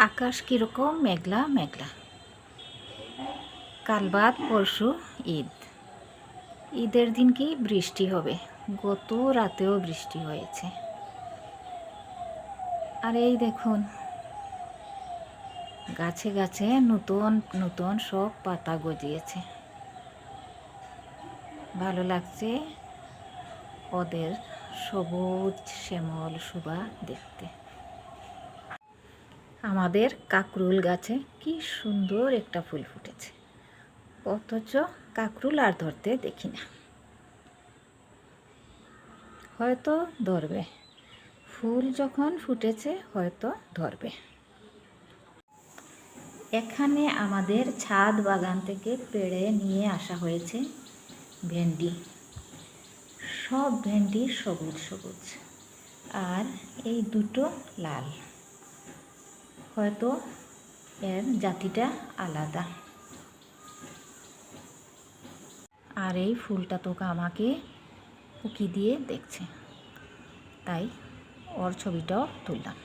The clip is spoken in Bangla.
আকাশ কীরকম মেঘলা মেঘলা। কাল বাদ পরশু ঈদ। ঈদের দিন কি বৃষ্টি হবে, গত রাতেও বৃষ্টি হয়েছে। আর এই দেখুন গাছে গাছে নতুন নতুন সব পাতা গজিয়েছে। ভালো লাগছে ওদের সবুজ শ্যামল শোভা দেখতে। আমাদের কাকরুল গাছে কি সুন্দর একটা ফুল ফুটেছে, অথচ কাকরুল আর ধরতে দেখি না। হয়তো ধরবে, ফুল যখন ফুটেছে হয়তো ধরবে। এখানে আমাদের ছাদ বাগান থেকে পেড়ে নিয়ে আসা হয়েছে ভেন্ডি। সব ভেন্ডি সবুজ সবুজ, আর এই দুটো লাল। হয়তো এর জাতিটা আলাদা। আর এই ফুলটা তো আমাকে উকি দিয়ে দেখছে, তাই ওর ছবিটাও তুললাম।